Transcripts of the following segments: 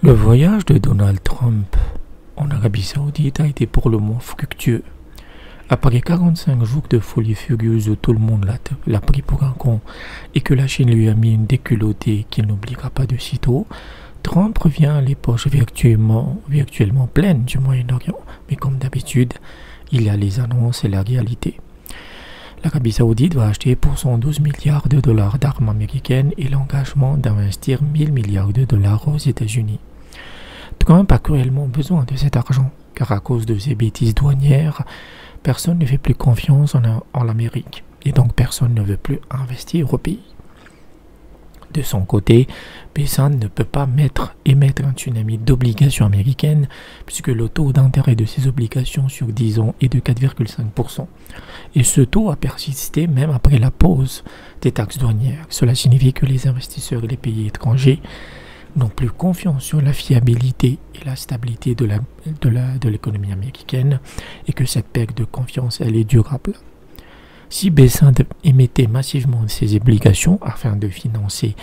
Le voyage de Donald Trump en Arabie Saoudite a été pour le moins fructueux. Après 45 jours de folie furieuse où tout le monde l'a pris pour un con et que la Chine lui a mis une déculottée qu'il n'oubliera pas de sitôt, Trump revient les poches virtuellement pleines du Moyen-Orient. Mais comme d'habitude, il y a les annonces et la réalité. L'Arabie Saoudite va acheter pour 112 milliards de dollars d'armes américaines et l'engagement d'investir 1000 milliards de dollars aux États-Unis. Trump a cruellement besoin de cet argent, car à cause de ses bêtises douanières, personne ne fait plus confiance en l'Amérique, et donc personne ne veut plus investir au pays. De son côté, Bessan ne peut pas émettre un tsunami d'obligations américaines, puisque le taux d'intérêt de ces obligations sur 10 ans est de 4,5%. Et ce taux a persisté même après la pause des taxes douanières. Cela signifie que les investisseurs et les pays étrangers n'ont plus confiance sur la fiabilité et la stabilité de l'économie américaine, et que cette perte de confiance, elle est durable. Si Bessin émettait massivement ses obligations afin de financer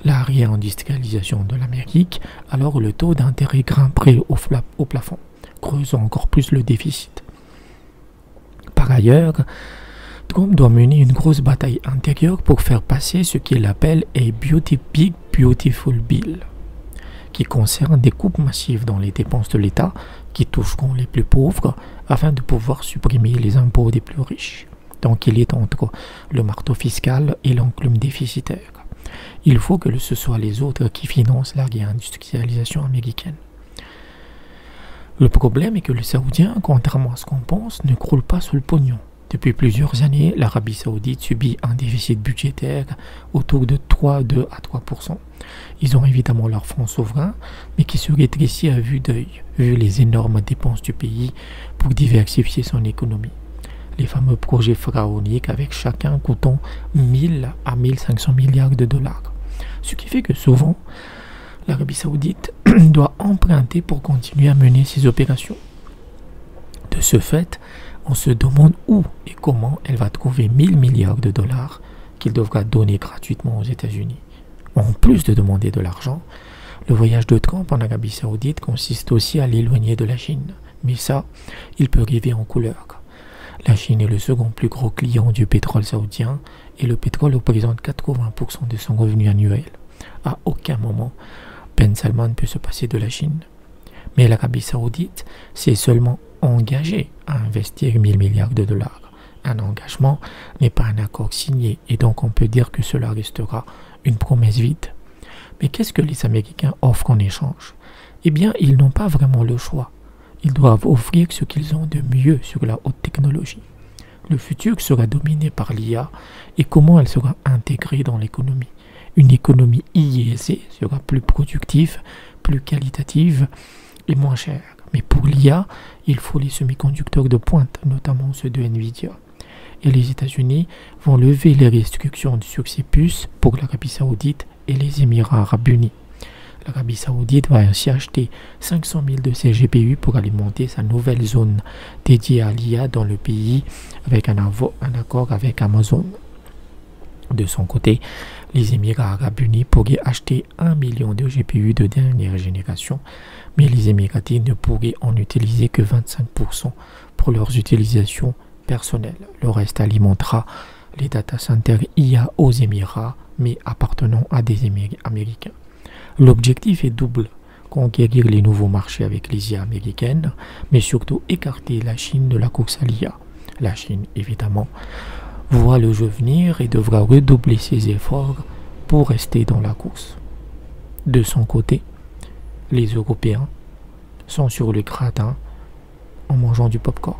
la réindustrialisation de l'Amérique, alors le taux d'intérêt grimperait au plafond, creusant encore plus le déficit. Par ailleurs, Trump doit mener une grosse bataille intérieure pour faire passer ce qu'il appelle a Big Beautiful Bill, qui concerne des coupes massives dans les dépenses de l'État qui toucheront les plus pauvres afin de pouvoir supprimer les impôts des plus riches. Donc il est entre le marteau fiscal et l'enclume déficitaire. Il faut que ce soit les autres qui financent la réindustrialisation américaine. Le problème est que le Saoudien, contrairement à ce qu'on pense, ne croule pas sous le pognon. Depuis plusieurs années, l'Arabie Saoudite subit un déficit budgétaire autour de 2 à 3%. Ils ont évidemment leurs fonds souverains, mais qui se rétrécit à vue d'œil, vu les énormes dépenses du pays pour diversifier son économie. Les fameux projets pharaoniques avec chacun coûtant 1000 à 1500 milliards de dollars. Ce qui fait que souvent, l'Arabie Saoudite doit emprunter pour continuer à mener ses opérations. De ce fait, on se demande où et comment elle va trouver 1000 milliards de dollars qu'il devra donner gratuitement aux États-Unis. En plus de demander de l'argent, le voyage de Trump en Arabie Saoudite consiste aussi à l'éloigner de la Chine. Mais ça, il peut rêver en couleur. La Chine est le second plus gros client du pétrole saoudien et le pétrole représente 80% de son revenu annuel. À aucun moment, Ben Salman peut se passer de la Chine. Mais l'Arabie Saoudite s'est seulement engagée à investir 1000 milliards de dollars. Un engagement n'est pas un accord signé et donc on peut dire que cela restera une promesse vide. Mais qu'est-ce que les Américains offrent en échange? Eh bien, ils n'ont pas vraiment le choix. Ils doivent offrir ce qu'ils ont de mieux sur la haute technologie. Le futur sera dominé par l'IA et comment elle sera intégrée dans l'économie. Une économie IAC sera plus productive, plus qualitative et moins chère. Mais pour l'IA, il faut les semi-conducteurs de pointe, notamment ceux de Nvidia. Et les États-Unis vont lever les restrictions sur ces puces pour l'Arabie Saoudite et les Émirats Arabes Unis. L'Arabie Saoudite va ainsi acheter 500 000 de ces GPU pour alimenter sa nouvelle zone dédiée à l'IA dans le pays avec un accord avec Amazon. De son côté, les Émirats Arabes Unis pourraient acheter 1 million de GPU de dernière génération, mais les Émiratis ne pourraient en utiliser que 25% pour leurs utilisations personnelles. Le reste alimentera les data centers IA aux Émirats, mais appartenant à des Américains. L'objectif est double, conquérir les nouveaux marchés avec les IA américaines, mais surtout écarter la Chine de la course à l'IA. La Chine, évidemment, voit le jeu venir et devra redoubler ses efforts pour rester dans la course. De son côté, les Européens sont sur le gratin en mangeant du pop-corn.